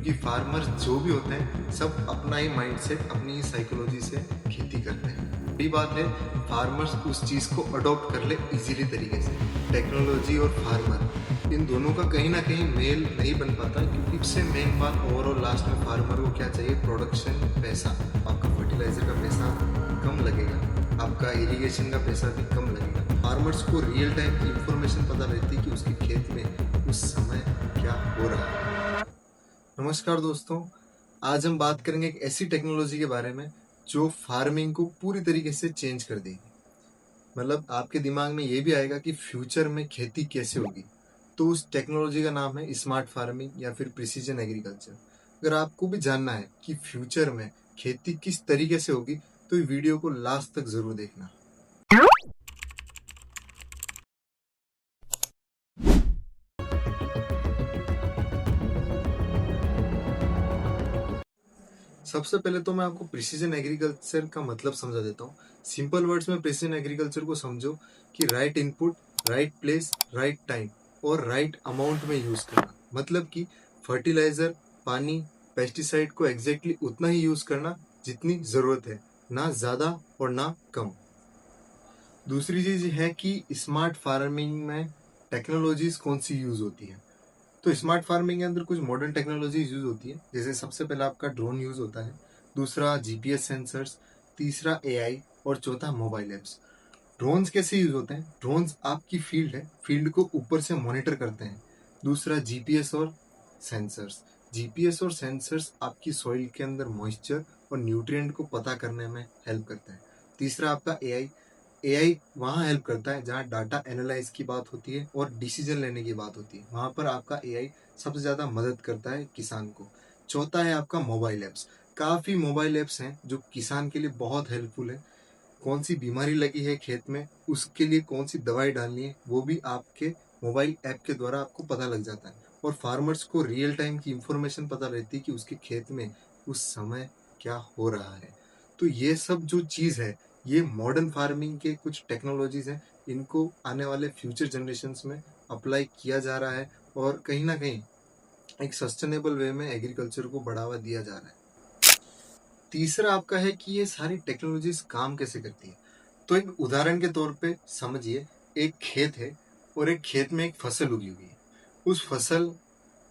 क्योंकि फार्मर जो भी होते हैं सब अपना ही माइंडसेट, अपनी ही साइकोलॉजी से खेती करते हैं। बड़ी बात है फार्मर्स उस चीज़ को अडॉप्ट कर ले इजीली तरीके से। टेक्नोलॉजी और फार्मर इन दोनों का कहीं ना कहीं मेल नहीं बन पाता, क्योंकि इससे मेन बात ओवरऑल लास्ट में फार्मर को क्या चाहिए, प्रोडक्शन, पैसा। आपका फर्टिलाइजर का पैसा कम लगेगा, आपका इरिगेशन का पैसा भी कम लगेगा। फार्मर्स को रियल टाइम की इंफॉर्मेशन पता रहती है कि उसके खेत में उस समय क्या हो रहा है। नमस्कार दोस्तों, आज हम बात करेंगे एक ऐसी टेक्नोलॉजी के बारे में जो फार्मिंग को पूरी तरीके से चेंज कर देगी। मतलब आपके दिमाग में ये भी आएगा कि फ्यूचर में खेती कैसे होगी। तो उस टेक्नोलॉजी का नाम है स्मार्ट फार्मिंग या फिर प्रिसीजन एग्रीकल्चर। अगर आपको भी जानना है कि फ्यूचर में खेती किस तरीके से होगी तो ये वीडियो को लास्ट तक जरूर देखना। सबसे पहले तो मैं आपको प्रिसीजन एग्रीकल्चर का मतलब समझा देता हूँ। सिंपल वर्ड्स में प्रिसीजन एग्रीकल्चर को समझो कि right input, right place, right time और राइट अमाउंट में यूज करना। मतलब कि फर्टिलाइजर, पानी, पेस्टिसाइड को एग्जैक्टली उतना ही यूज करना जितनी जरूरत है, ना ज्यादा और ना कम। दूसरी चीज है कि स्मार्ट फार्मिंग में टेक्नोलॉजीज कौन सी यूज होती है। तो स्मार्ट फार्मिंग के अंदर कुछ मॉडर्न टेक्नोलॉजीज यूज होती है, जैसे सबसे पहला आपका ड्रोन यूज होता है, दूसरा जीपीएस सेंसर्स, तीसरा एआई और चौथा मोबाइल एप्स। ड्रोन्स कैसे यूज होते हैं, ड्रोन्स आपकी फील्ड है, फील्ड को ऊपर से मॉनिटर करते हैं। दूसरा जीपीएस और सेंसर्स, जीपीएस और सेंसर्स आपकी सॉइल के अंदर मॉइस्चर और न्यूट्रिएंट को पता करने में हेल्प करते हैं। तीसरा आपका एआई, एआई वहाँ हेल्प करता है जहाँ डाटा एनालाइज की बात होती है और डिसीजन लेने की बात होती है, वहाँ पर आपका एआई सबसे ज़्यादा मदद करता है किसान को। चौथा है आपका मोबाइल ऐप्स। काफ़ी मोबाइल ऐप्स हैं जो किसान के लिए बहुत हेल्पफुल है। कौन सी बीमारी लगी है खेत में, उसके लिए कौन सी दवाई डालनी है, वो भी आपके मोबाइल ऐप के द्वारा आपको पता लग जाता है। और फार्मर्स को रियल टाइम की इंफॉर्मेशन पता रहती है कि उसके खेत में उस समय क्या हो रहा है। तो ये सब जो चीज़ है, ये मॉडर्न फार्मिंग के कुछ टेक्नोलॉजीज हैं, इनको आने वाले फ्यूचर जनरेशन्स में अप्लाई किया जा रहा है और कहीं ना कहीं एक सस्टेनेबल वे में एग्रीकल्चर को बढ़ावा दिया जा रहा है। तीसरा आपका है कि ये सारी टेक्नोलॉजीज काम कैसे करती है। तो एक उदाहरण के तौर पे समझिए, एक खेत है और एक खेत में एक फसल उगी हुई है। उस फसल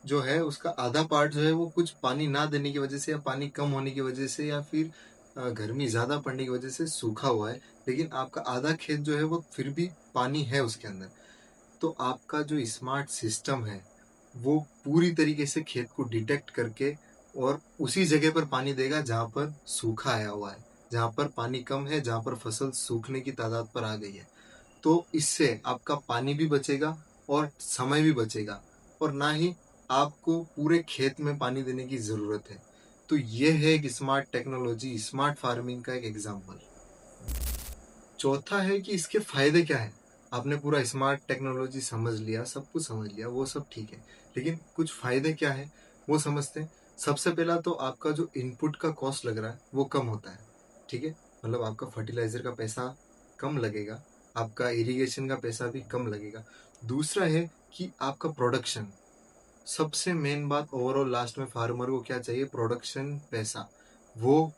जो है उसका आधा पार्ट जो है वो कुछ पानी ना देने की वजह से या पानी कम होने की वजह से या फिर गर्मी ज्यादा पड़ने की वजह से सूखा हुआ है, लेकिन आपका आधा खेत जो है वो फिर भी पानी है उसके अंदर। तो आपका जो स्मार्ट सिस्टम है वो पूरी तरीके से खेत को डिटेक्ट करके और उसी जगह पर पानी देगा जहाँ पर सूखा आया हुआ है, जहाँ पर पानी कम है, जहाँ पर फसल सूखने की तादाद पर आ गई है। तो इससे आपका पानी भी बचेगा और समय भी बचेगा, और ना ही आपको पूरे खेत में पानी देने की जरूरत है। तो ये है एक स्मार्ट टेक्नोलॉजी, स्मार्ट फार्मिंग का एक एग्जाम्पल। चौथा है कि इसके फायदे क्या है। आपने पूरा स्मार्ट टेक्नोलॉजी समझ लिया, सब कुछ समझ लिया, वो सब ठीक है, लेकिन कुछ फायदे क्या है वो समझते हैं। सबसे पहला तो आपका जो इनपुट का कॉस्ट लग रहा है वो कम होता है। ठीक है, मतलब आपका फर्टिलाइजर का पैसा कम लगेगा, आपका इरिगेशन का पैसा भी कम लगेगा। दूसरा है कि आपका प्रोडक्शन, सबसे मेन बात ओवरऑल लास्ट में फार्मर को क्या चाहिए, प्रोडक्शन, पैसा। वो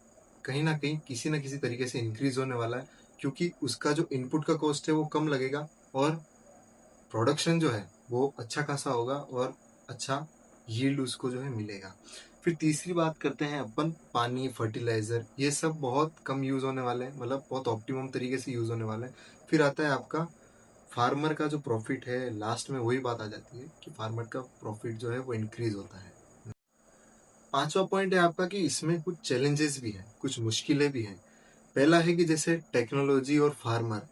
कहीं ना किसी तरीके से इंक्रीज होने वाला है, क्योंकि उसका जो इनपुट का कॉस्ट है वो कम लगेगा और प्रोडक्शन जो है वो अच्छा खासा होगा और अच्छा यील्ड उसको जो है मिलेगा। फिर तीसरी बात करते हैं अपन, पानी, फर्टिलाइजर, ये सब बहुत कम यूज होने वाले हैं, मतलब बहुत ऑप्टिमम तरीके से यूज होने वाले हैं। फिर आता है आपका फार्मर का जो प्रॉफिट है, लास्ट में वही बात आ जाती है कि फार्मर का प्रॉफिट जो है वो इंक्रीज होता है। पांचवा पॉइंट है आपका कि इसमें कुछ चैलेंजेस भी हैं, कुछ मुश्किलें भी हैं। पहला है कि जैसे टेक्नोलॉजी और फार्मर,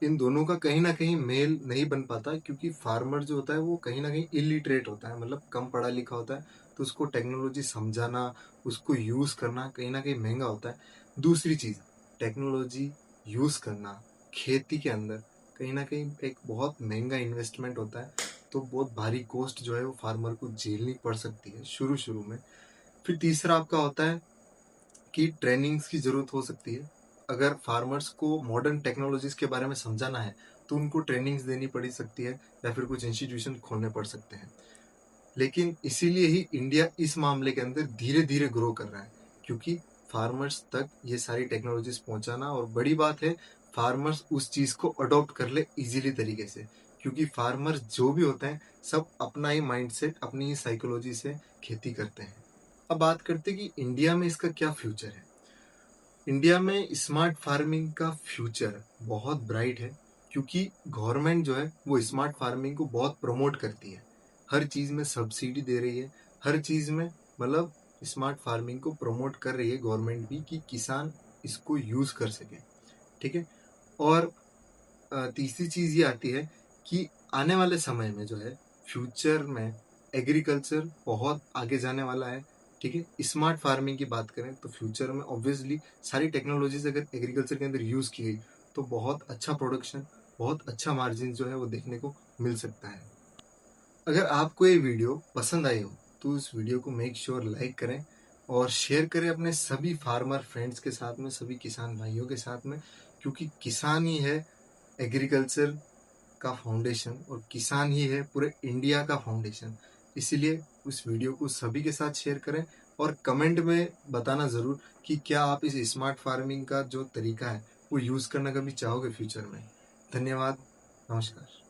इन दोनों का कहीं ना कहीं मेल नहीं बन पाता, क्योंकि फार्मर जो होता है वो कहीं ना कहीं इलिटरेट होता है, मतलब कम पढ़ा लिखा होता है। तो उसको टेक्नोलॉजी समझाना, उसको यूज करना कहीं ना कहीं महंगा होता है। दूसरी चीज, टेक्नोलॉजी यूज करना खेती के अंदर कहीं ना कहीं एक बहुत महंगा इन्वेस्टमेंट होता है। तो बहुत भारी कॉस्ट जो है वो फार्मर को झेलनी पड़ सकती है शुरू शुरू में। फिर तीसरा आपका होता है कि ट्रेनिंग्स की जरूरत हो सकती है। अगर फार्मर्स को मॉडर्न टेक्नोलॉजीज के बारे में समझाना है तो उनको ट्रेनिंग्स देनी पड़ सकती है या फिर कुछ इंस्टीट्यूशन खोलने पड़ सकते हैं। लेकिन इसीलिए ही इंडिया इस मामले के अंदर धीरे धीरे ग्रो कर रहा है, क्योंकि फार्मर्स तक ये सारी टेक्नोलॉजीज पहुंचाना, और बड़ी बात है फार्मर्स उस चीज को अडॉप्ट कर ले इजीली तरीके से, क्योंकि फार्मर्स जो भी होते हैं सब अपना ही माइंडसेट, अपनी ही साइकोलॉजी से खेती करते हैं। अब बात करते हैं कि इंडिया में इसका क्या फ्यूचर है। इंडिया में स्मार्ट फार्मिंग का फ्यूचर बहुत ब्राइट है, क्योंकि गवर्नमेंट जो है वो स्मार्ट फार्मिंग को बहुत प्रमोट करती है, हर चीज में सब्सिडी दे रही है, हर चीज में मतलब स्मार्ट फार्मिंग को प्रमोट कर रही है गवर्नमेंट भी, कि किसान इसको यूज कर सके। ठीक है। और तीसरी चीज ये आती है कि आने वाले समय में जो है फ्यूचर में एग्रीकल्चर बहुत आगे जाने वाला है। ठीक है। स्मार्ट फार्मिंग की बात करें तो फ्यूचर में ऑब्वियसली सारी टेक्नोलॉजीज अगर एग्रीकल्चर के अंदर यूज की गई तो बहुत अच्छा प्रोडक्शन, बहुत अच्छा मार्जिन जो है वो देखने को मिल सकता है। अगर आपको ये वीडियो पसंद आई हो तो इस वीडियो को मेक श्योर लाइक करें और शेयर करें अपने सभी फार्मर फ्रेंड्स के साथ में, सभी किसान भाइयों के साथ में, क्योंकि किसान ही है एग्रीकल्चर का फाउंडेशन और किसान ही है पूरे इंडिया का फाउंडेशन। इसीलिए उस वीडियो को सभी के साथ शेयर करें और कमेंट में बताना ज़रूर कि क्या आप इस स्मार्ट फार्मिंग का जो तरीका है वो यूज़ करना कभी चाहोगे फ्यूचर में। धन्यवाद। नमस्कार।